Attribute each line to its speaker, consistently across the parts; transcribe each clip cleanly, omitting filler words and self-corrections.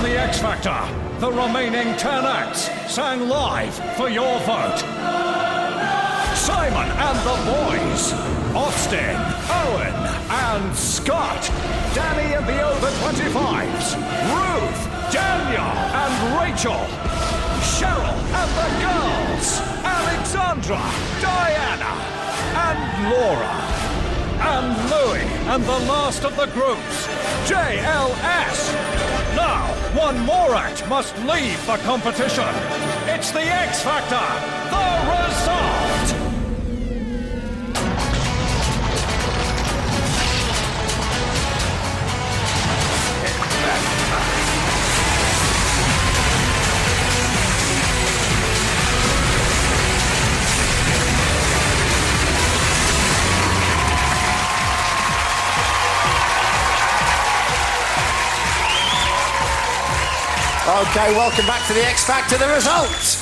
Speaker 1: on The X Factor. The remaining 10 acts sang live for your vote. Simon and the Boys, Austin, Owen and Scott, Danny and the Over 25s, Ruth, Daniel and Rachel, Cheryl and the Girls, Alexandra, Diana and Laura, and Louis and the last of the groups, JLS. Now, one more act must leave the competition. It's The X Factor, the result.
Speaker 2: Okay, welcome back to The X Factor, the result.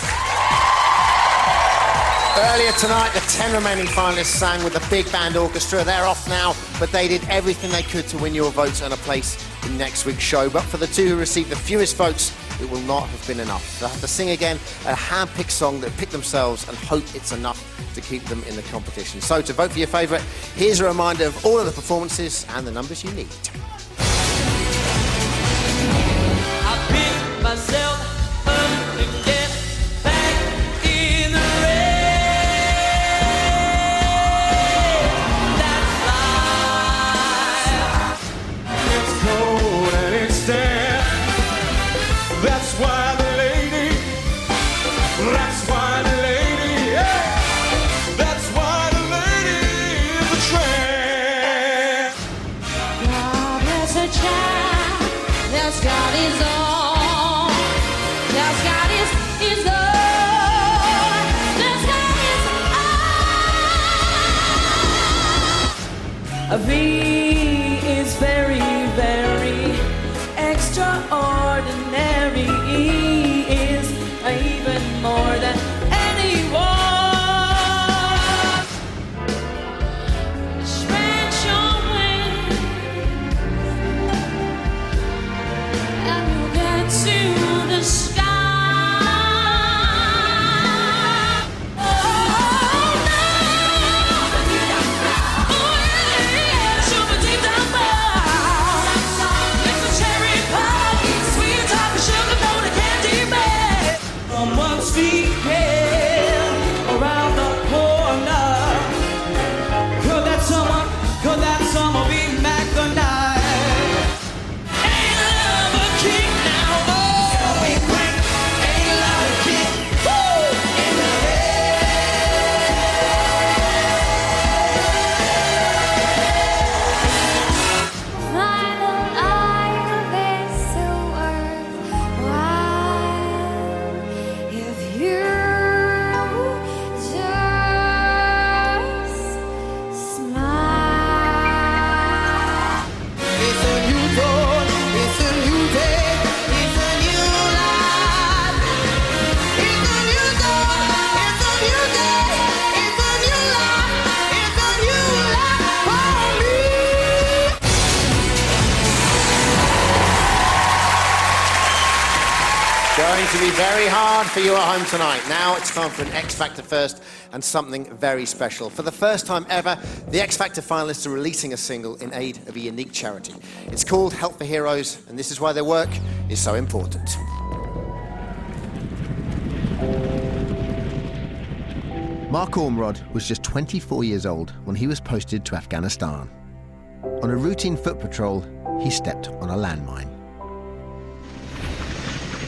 Speaker 2: Earlier tonight, the 10 remaining finalists sang with the big band orchestra. They're off now, but they did everything they could to win your votes and a place in next week's show. But for the two who received the fewest votes, it will not have been enough. They'll have to sing again a hand-picked song that picked themselves and hope it's enough to keep them in the competition. So to vote for your favourite, here's a reminder of all of the performances and the numbers you need.
Speaker 3: Myself up and get back in the race. That's life.
Speaker 4: It's cold and it's damp. That's why the lady. That's why the lady. Yeah. That's why the lady is a tramp.
Speaker 3: God has a child that's got his own. A V is very, very extraordinary. E is even more than anyone. Stretch your wings and you'll get to the sky.
Speaker 2: Going to be very hard for you at home tonight. Now it's time for an X Factor first and something very special. For the first time ever, the X Factor finalists are releasing a single in aid of a unique charity. It's called Help for Heroes, and this is why their work is so important. Mark Ormrod was just 24 years old when he was posted to Afghanistan. On a routine foot patrol, he stepped on a landmine.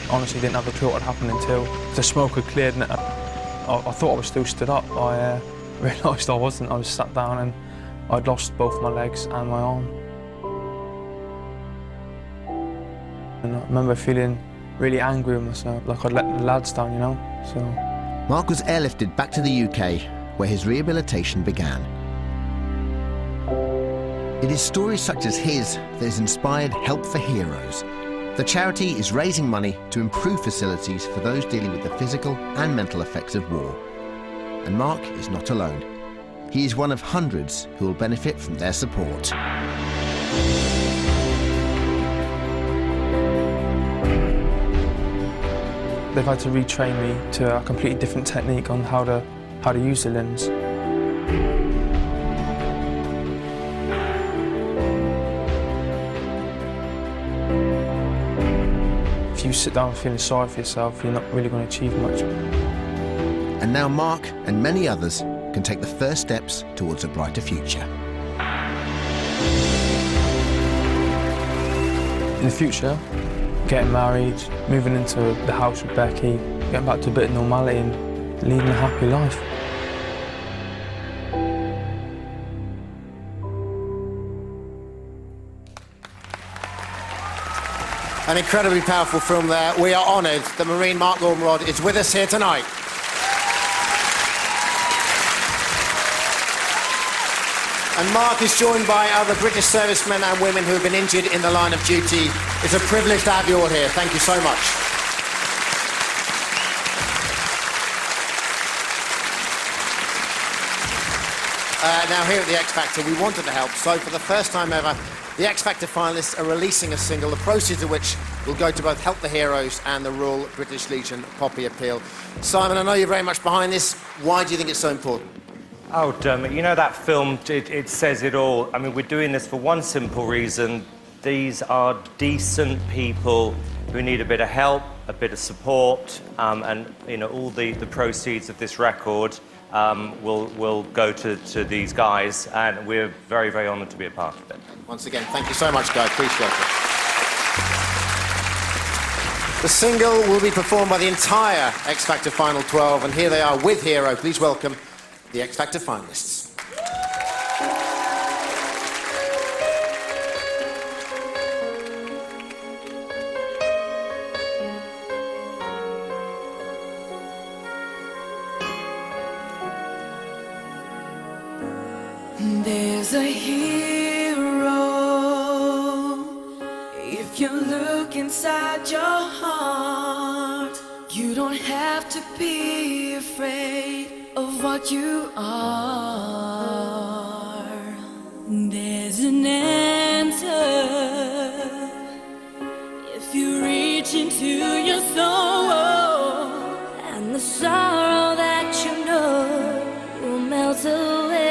Speaker 5: Honestly didn't have a clue what had happened until the smoke had cleared and I thought I was still stood up. I realised I wasn't. I was sat down and I'd lost both my legs and my arm. And I remember feeling really angry with myself, like I'd let the lads down, you know. So
Speaker 2: Mark was airlifted back to the UK, where his rehabilitation began. It is stories such as his that has inspired Help for Heroes. The charity is raising money to improve facilities for those dealing with the physical and mental effects of war. And Mark is not alone. He is one of hundreds who will benefit from their support.
Speaker 5: They've had to retrain me to a completely different technique on how to use the lens. If you sit down feeling sorry for yourself, you're not really going to achieve much.
Speaker 6: And now Mark and many others can take the first steps towards a brighter future.
Speaker 5: In the future, getting married, moving into the house with Becky, getting back to a bit of normality and leading a happy life.
Speaker 2: An incredibly powerful film there. We are honoured that Marine Mark Gordon-Rod is with us here tonight. And Mark is joined by other British servicemen and women who have been injured in the line of duty. It's a privilege to have you all here. Thank you so much. Now here at the X Factor, we wanted to help, so for the first time ever, the X Factor finalists are releasing a single, the proceeds of which will go to both Help the Heroes and the Royal British Legion Poppy Appeal. Simon, I know you're very much behind this. Why do you think it's so important?
Speaker 7: Oh, Dermot, you know that film, it says it all. I mean, we're doing this for one simple reason. These are decent people who need a bit of help, a bit of support, and, you know, all the proceeds of this record will go to these guys, and we're very, very honoured to be a part of it.
Speaker 2: Once again, thank you so much, guys. Appreciate it. The single will be performed by the entire X Factor Final 12, and here they are with Hero. Please welcome the X Factor finalists.
Speaker 3: There's a hero if you look inside your heart. You don't have to be afraid of what you are. There's an answer if you reach into your soul, and the sorrow that you know will melt away.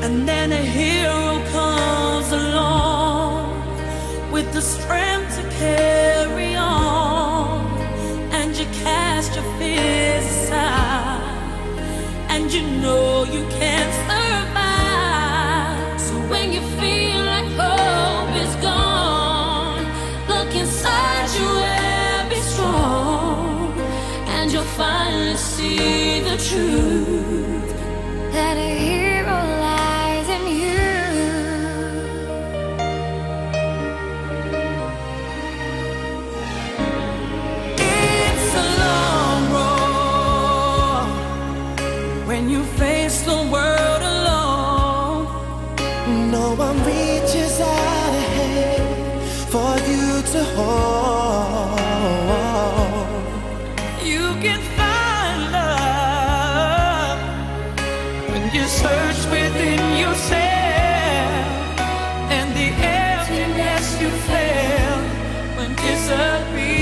Speaker 3: And then a hero comes along with the strength to carry on, and you cast your fears aside, and you know you can't survive. So when you feel like hope is gone, look inside you and be strong, and you'll finally see the truth that a hero lies in you. It's a long road when you face the world alone.
Speaker 4: No one reaches out a hand for you to hold.
Speaker 3: You can find love when you search within yourself, and the emptiness you felt when disappear.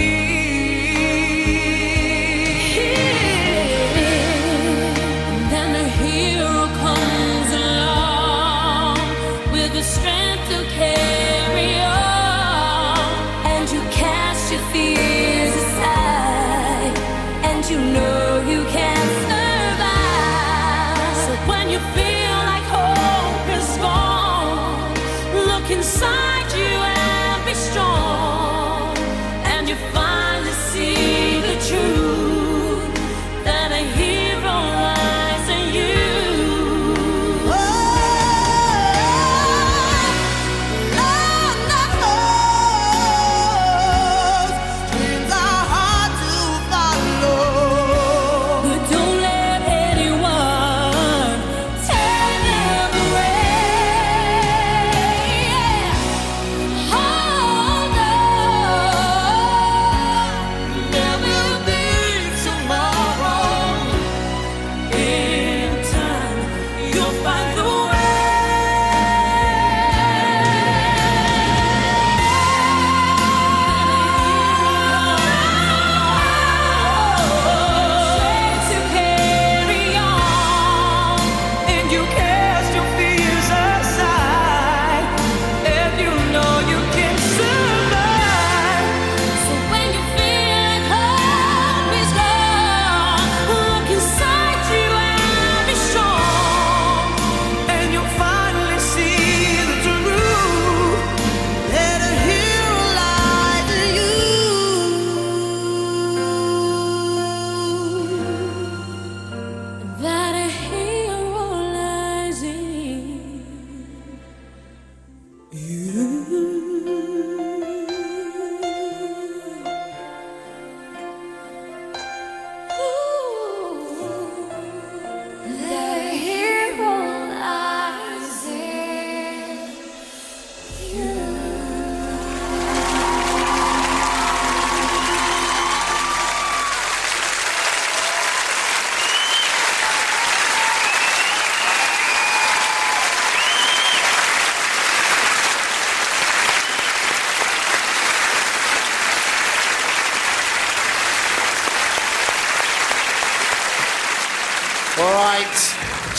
Speaker 3: Then a hero comes along with the strength to carry on, and you cast your fears aside, and you know you can't survive. So when you feel like hope is gone, look inside you and be strong, and you finally see the truth that a hero lies in you.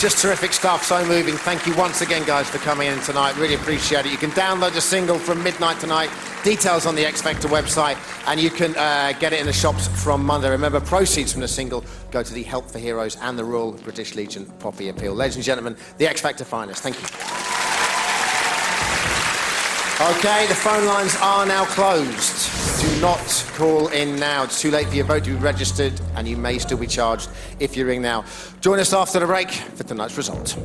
Speaker 2: Just terrific stuff, so moving. Thank you once again, guys, for coming in tonight. Really appreciate it. You can download the single from midnight tonight. Details on the X Factor website, and you can get it in the shops from Monday. Remember, proceeds from the single go to the Help for Heroes and the Royal British Legion Poppy Appeal. Ladies and gentlemen, the X Factor finalists. Thank you. Okay, the phone lines are now closed. Do not call in now. It's too late for your vote to be registered, and you may still be charged if you ring now. Join us after the break for tonight's result.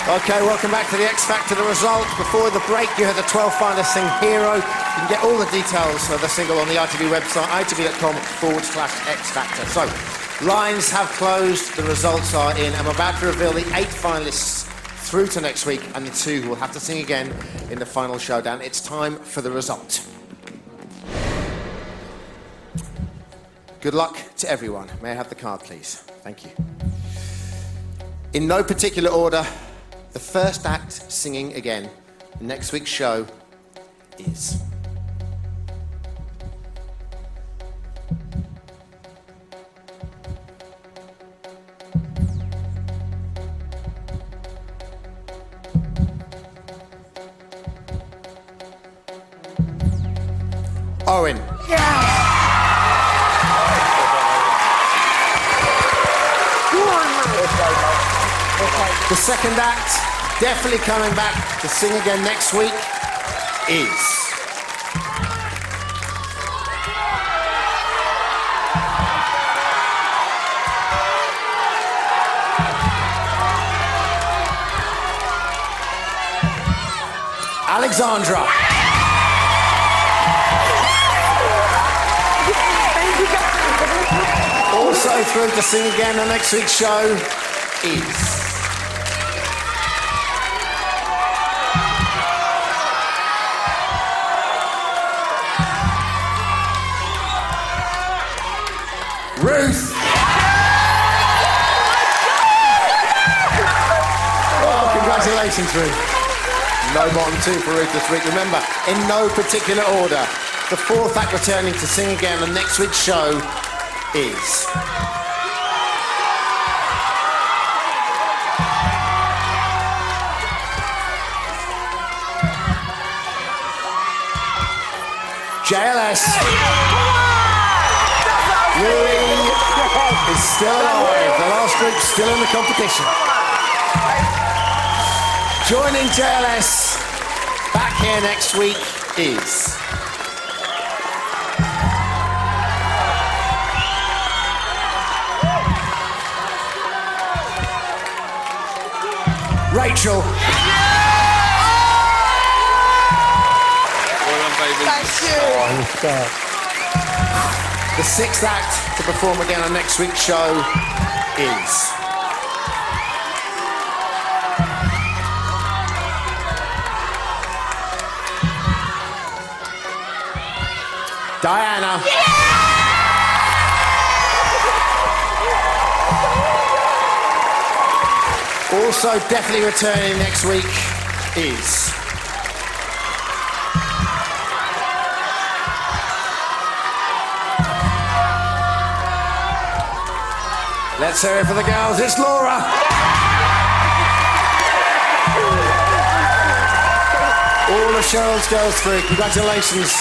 Speaker 2: Okay, welcome back to the X Factor, the result. Before the break, you heard the 12 finalists sing Hero. You can get all the details of the single on the ITV website, itv.com/X Factor. So, lines have closed, the results are in. I'm about to reveal the 8 finalists through to next week, and the 2 who will have to sing again in the final showdown. It's time for the result. Good luck to everyone. May I have the card, please? Thank you. In no particular order, the first act singing again next week's show is... Owen. The second act, definitely coming back to sing again next week, is... Alexandra. Also through to sing again on next week's show is... Ruth! Oh, congratulations, Ruth. No bottom 2 for Ruth this week. Remember, in no particular order, the 4th act returning to sing again on next week's show is... JLS. Louis is still alive. The last group's still in the competition. Joining JLS back here next week is... Rachel. The 6th act to perform again on next week's show is... Diana. Also definitely returning next week is... Let's hear it for the girls. It's Laura. All of Cheryl's girls through. Congratulations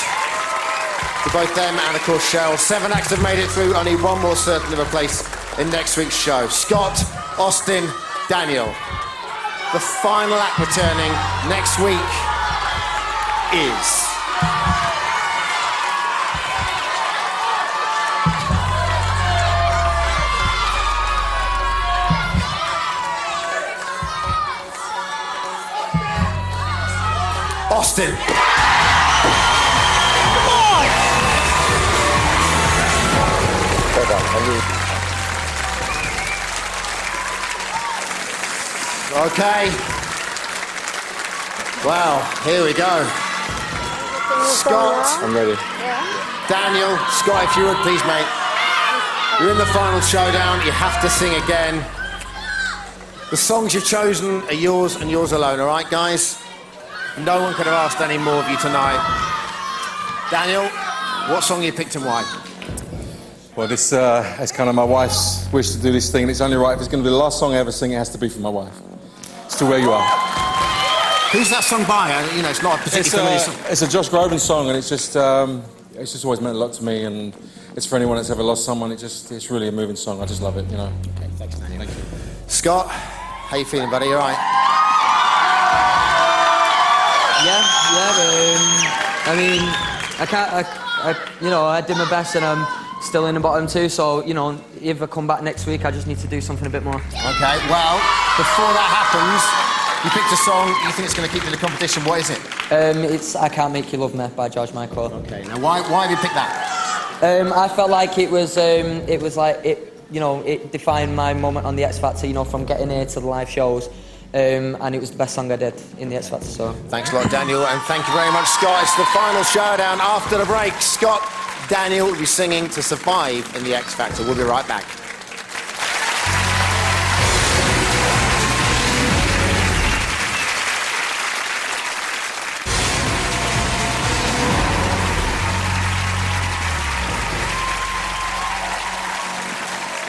Speaker 2: to both them and, of course, Cheryl. 7 acts have made it through. Only one more certain of a place in next week's show. Scott, Austin, Daniel. The final act returning next week is... Austin. Okay. Well, here we go. Scott.
Speaker 8: I'm ready.
Speaker 2: Daniel, Scott, if you would please, mate. You're in the final showdown. You have to sing again. The songs you've chosen are yours and yours alone, all right, guys? No one could have asked any more of you tonight. Daniel, what song you picked and why?
Speaker 4: Well, this is kind of my wife's wish to do this thing. It's only right if it's going to be the last song I ever sing. It has to be for my wife. It's To Where You Are.
Speaker 2: Who's that song by? You know, it's not a particularly familiar song.
Speaker 4: It's a Josh Groban song, and it's just always meant a lot to me. And it's for anyone that's ever lost someone. It's really a moving song. I just love it, you know.
Speaker 2: Okay, thanks, Daniel.
Speaker 4: Thank you.
Speaker 2: Scott, how you feeling, buddy? You all right?
Speaker 8: Yeah. I mean, I did my best, and I'm still in the bottom two. So, you know, if I come back next week, I just need to do something a bit more.
Speaker 2: Okay. Well, before that happens, you picked a song you think it's going to keep you in the competition. What is it?
Speaker 8: It's "I Can't Make You Love Me" by George Michael.
Speaker 2: Okay. Now, why have you picked that?
Speaker 8: I felt like it was like it. You know, it defined my moment on the X Factor. You know, from getting here to the live shows. And it was the best song I did in the X Factor, so...
Speaker 2: Thanks a lot, Daniel, and thank you very much, Scott. It's the final showdown after the break. Scott, Daniel will be singing to survive in the X Factor. We'll be right back.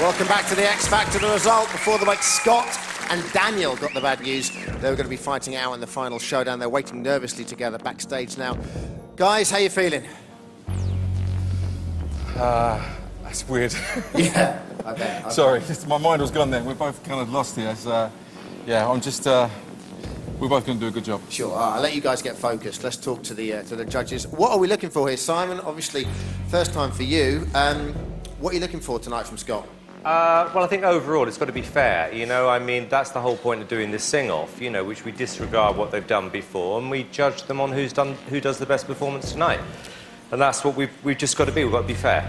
Speaker 2: Welcome back to the X Factor. The result before the break, Scott and Daniel got the bad news. They were going to be fighting it out in the final showdown. They're waiting nervously together backstage now. Guys, how you feeling?
Speaker 4: That's weird.
Speaker 2: Yeah, I bet.
Speaker 4: Sorry, my mind was gone then. We're both kind of lost here. I'm just... we're both going to do a good job.
Speaker 2: Sure, I'll let you guys get focused. Let's talk to the judges. What are we looking for here? Simon, obviously, first time for you. What are you looking for tonight from Scott?
Speaker 7: Well, I think overall it's got to be fair, you know. I mean, that's the whole point of doing this sing-off, you know, which we disregard what they've done before and we judge them on who does the best performance tonight. And that's what we've just got to be. We've got to be fair.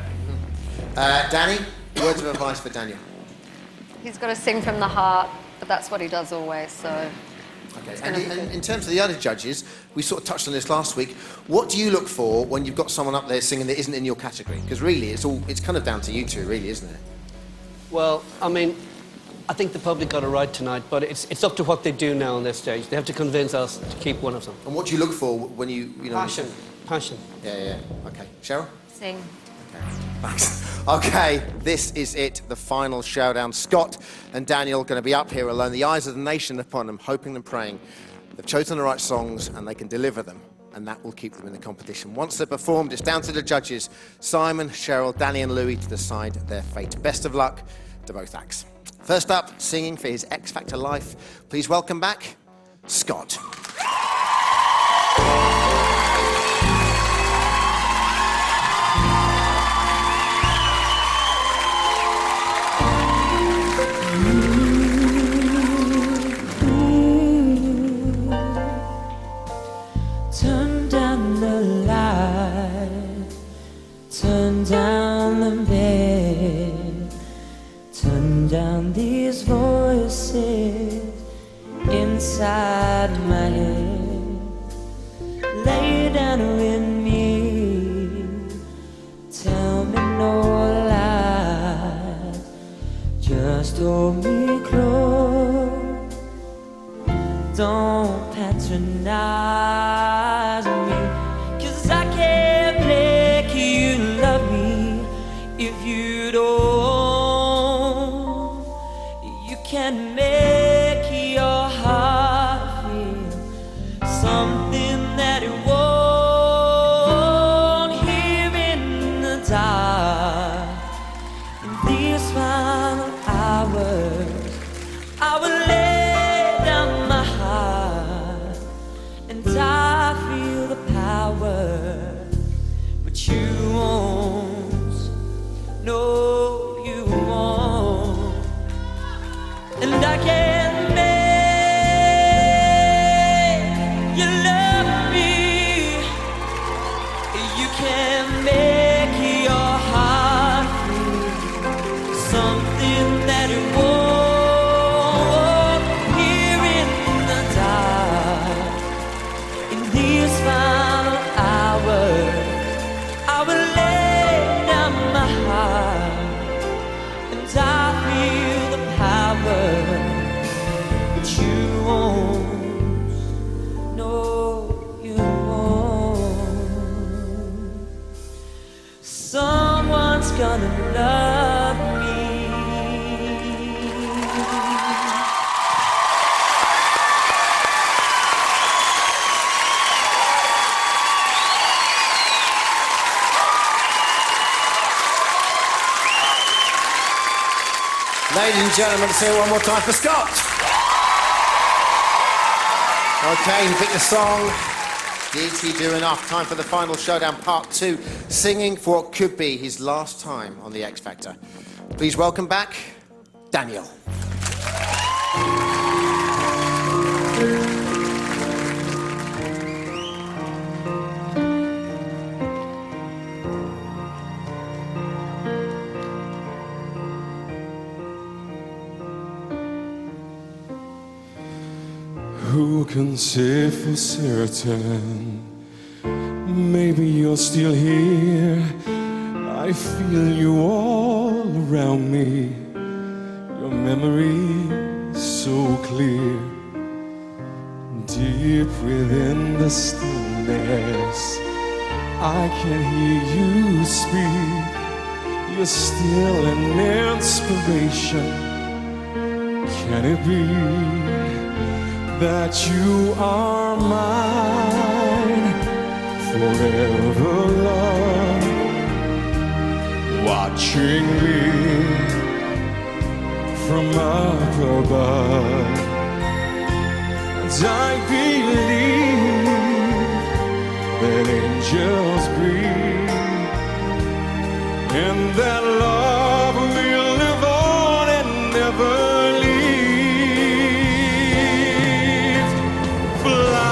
Speaker 2: Danny, words of advice for Daniel.
Speaker 9: He's got to sing from the heart, but that's what he does always, so...
Speaker 2: Okay. And in terms of the other judges, we sort of touched on this last week. What do you look for when you've got someone up there singing that isn't in your category? Because really, it's kind of down to you two, really, isn't it?
Speaker 10: Well, I mean, I think the public got it right tonight, but it's up to what they do now on their stage. They have to convince us to keep one of them.
Speaker 2: And what do you look for when you know...
Speaker 10: Passion.
Speaker 2: Yeah. Okay. Cheryl?
Speaker 9: Sing.
Speaker 2: Okay. Thanks. Okay, this is it, the final showdown. Scott and Daniel going to be up here alone, the eyes of the nation upon them, hoping and praying. They've chosen the right songs and they can deliver them, and that will keep them in the competition. Once they're performed, it's down to the judges, Simon, Cheryl, Danny and Louis, to decide their fate. Best of luck to both acts. First up, singing for his X Factor life, please welcome back, Scott.
Speaker 3: Turn down the light, turn down the bed, turn down these voices inside my head. Lay down with me, tell me no lies, just hold me close, don't patronize me, 'cause I can't make you love me if you don't. You can make your heart feel something that it won't.
Speaker 2: Ladies and gentlemen, let's hear it one more time for Scott. Okay, he picked the song. Did he do enough? Time for the final showdown, part 2, singing for what could be his last time on the X Factor. Please welcome back Daniel.
Speaker 4: Who can say for certain? Maybe you're still here. I feel you all around me. Your memory so clear. Deep within the stillness, I can hear you speak. You're still an inspiration. Can it be that you are mine forever, love, watching me from up above? As I believe that angels breathe, and that love will live on and never leave. Fly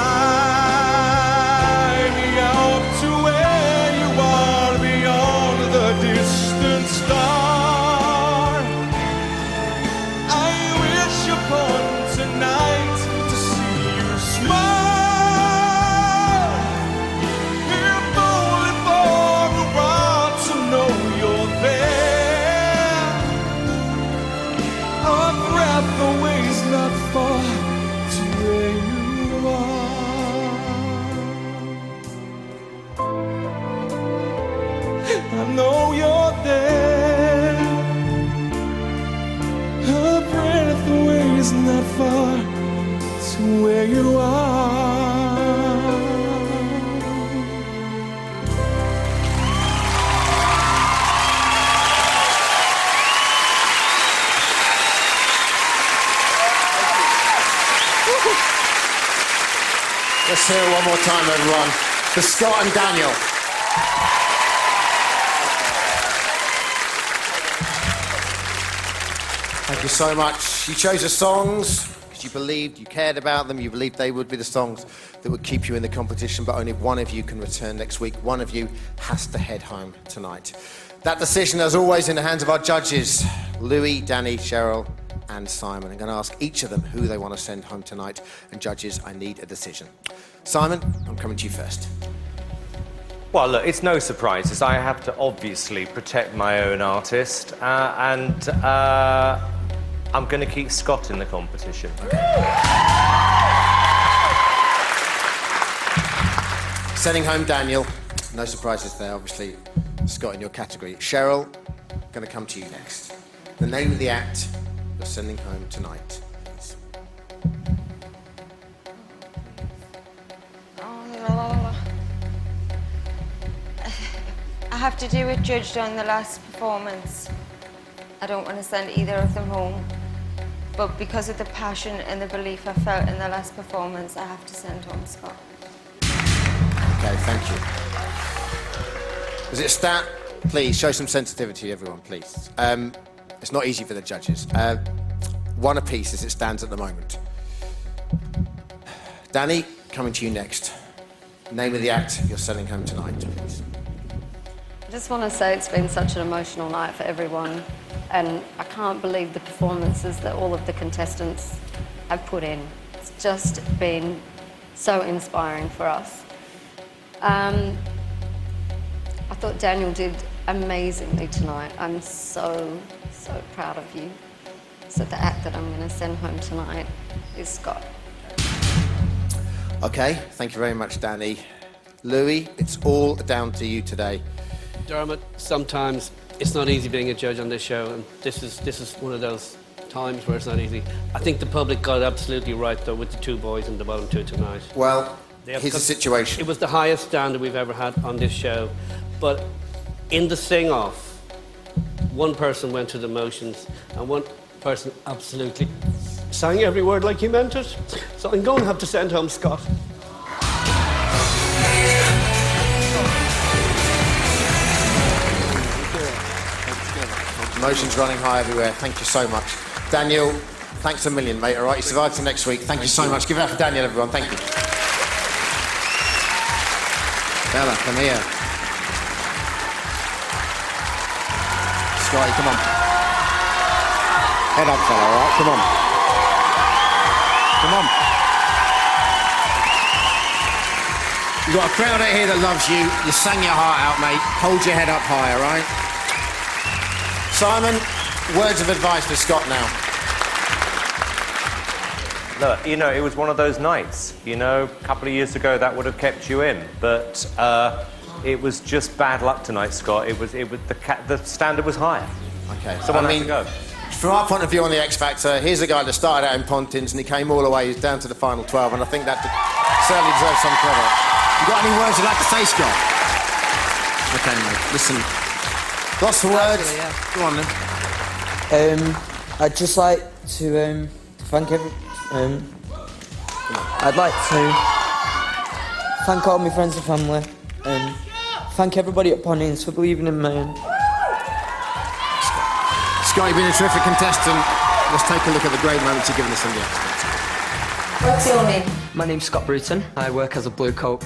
Speaker 4: me out to where you are, beyond the distant star. I wish upon tonight to see you smile. If only for a while to know you're there. A breath away is not far to where you are. I know you're there. A breath away is not far to where you are.
Speaker 2: Let's hear it one more time, everyone, for Scott and Daniel. Thank you so much. You chose the songs because you believed, you cared about them, you believed they would be the songs that would keep you in the competition, but only one of you can return next week. One of you has to head home tonight. That decision, as always, in the hands of our judges, Louis, Danny, Cheryl, and Simon. I'm going to ask each of them who they want to send home tonight. And judges, I need a decision. Simon, I'm coming to you first.
Speaker 7: Well, look, it's no surprises. I have to obviously protect my own artist, and I'm going to keep Scott in the competition.
Speaker 2: Sending home Daniel. No surprises there, obviously. Scott in your category. Cheryl, going to come to you next. The name of the act you're sending home tonight. Please.
Speaker 11: I have to do it judged on the last performance. I don't want to send either of them home, but because of the passion and the belief I felt in the last performance, I have to send home Scott.
Speaker 2: Okay, thank you. As it stands, please show some sensitivity, everyone, please. It's not easy for the judges. One apiece as it stands at the moment. Danny, coming to you next. Name of the act you're sending home tonight, please.
Speaker 9: I just want to say it's been such an emotional night for everyone, and I can't believe the performances that all of the contestants have put in. It's just been so inspiring for us. I thought Daniel did amazingly tonight. I'm so proud of you. So the act that I'm going to send home tonight is Scott.
Speaker 2: Okay, thank you very much, Danny. Louis, it's all down to you today.
Speaker 10: Dermot, sometimes it's not easy being a judge on this show, and this is one of those times where it's not easy. I think the public got it absolutely right, though, with the two boys in the bottom two tonight.
Speaker 2: Well, here's the situation.
Speaker 10: It was the highest standard we've ever had on this show, but in the sing-off, one person went through the motions, and person absolutely sang every word like he meant it. So I'm going to have to send home Scott.
Speaker 2: Emotions running high everywhere. Thank you so much. Daniel, thanks a million, mate. All right, you survived to next week. Thank you so much. Give it up for Daniel, everyone. Thank you. Bella, come here. Scotty, come on. Head up, fella, all right? Come on. Come on. You've got a crowd out here that loves you. You sang your heart out, mate. Hold your head up high, all right? Simon, words of advice for Scott now.
Speaker 7: Look, you know, it was one of those nights. You know, a couple of years ago that would have kept you in, but it was just bad luck tonight, Scott. The standard was higher.
Speaker 2: Okay.
Speaker 7: Someone had to go.
Speaker 2: From our point of view on the X Factor, here's a guy that started out in Pontins and he came all the way down to the final 12, and I think that certainly deserves some credit. You got any words you'd like to say, Scott? Okay, mate. Listen. Lots of words.
Speaker 8: Actually, yeah.
Speaker 2: Go on then.
Speaker 8: I'd just like to thank I'd like to thank all my friends and family, and thank everybody at Pontins for believing in me.
Speaker 2: Scott, you've been a terrific contestant. Let's take a look at the great moments you've given us on the X Factor.
Speaker 11: What's your name?
Speaker 8: My name's Scott Bruton. I work as a blue coat.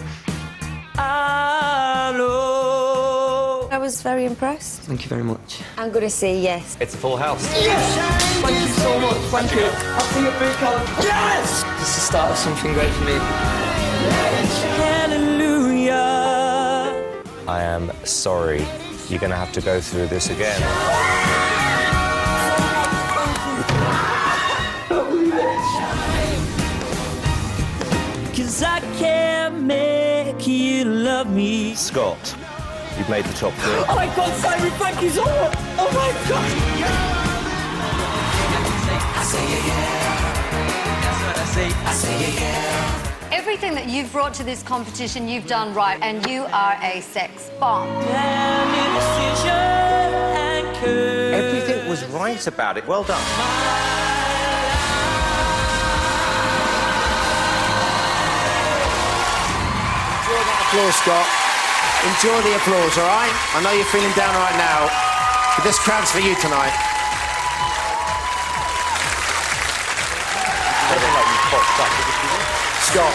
Speaker 11: I was very impressed.
Speaker 8: Thank you very much.
Speaker 11: I'm going to say yes.
Speaker 7: It's a full house.
Speaker 8: Yes! Thank you so much. Thank you. I'll see you at blue coat. Yes! This is the start of something great for me.
Speaker 3: Hallelujah.
Speaker 7: I am sorry. You're going to have to go through this again.
Speaker 3: 'Cause I can't make you love me.
Speaker 7: Scott, you've made the top 3.
Speaker 3: Oh my God, Simon, thank you so much. Oh my God.
Speaker 9: Everything that you've brought to this competition, you've done right, and you are a sex bomb.
Speaker 7: Everything was right about it. Well done.
Speaker 2: Enjoy that applause, Scott. Enjoy the applause, all right? I know you're feeling down right now, but this crowd's for you tonight. Scott,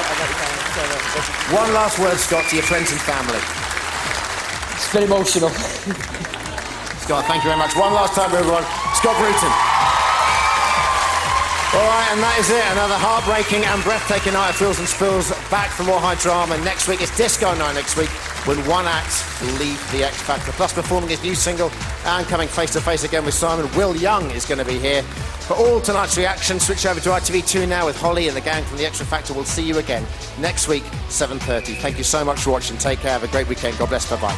Speaker 2: one last word, Scott, to your friends and family.
Speaker 8: It's very emotional.
Speaker 2: Scott, thank you very much. One last time, everyone. Scott Bruton. All right, and that is it. Another heartbreaking and breathtaking night of Thrills and Spills. Back for more high drama. Next week, it's Disco Night next week, when one act will leave the X Factor. Plus, performing his new single and coming face-to-face again with Simon, Will Young is going to be here. For all tonight's reaction, switch over to ITV2 now with Holly and the gang from the X Factor. We'll see you again next week, 7:30. Thank you so much for watching. Take care. Have a great weekend. God bless. Bye-bye.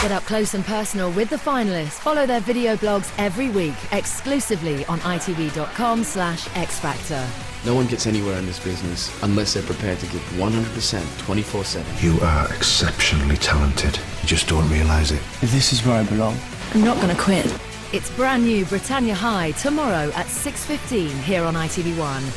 Speaker 12: Get up close and personal with the finalists. Follow their video blogs every week, exclusively on itv.com/X Factor.
Speaker 13: No one gets anywhere in this business unless they're prepared to give 100%, 24/7.
Speaker 14: You are exceptionally talented. You just don't realise it.
Speaker 5: This is where I belong.
Speaker 12: I'm not going to quit. It's brand new Britannia High tomorrow at 6:15 here on ITV1.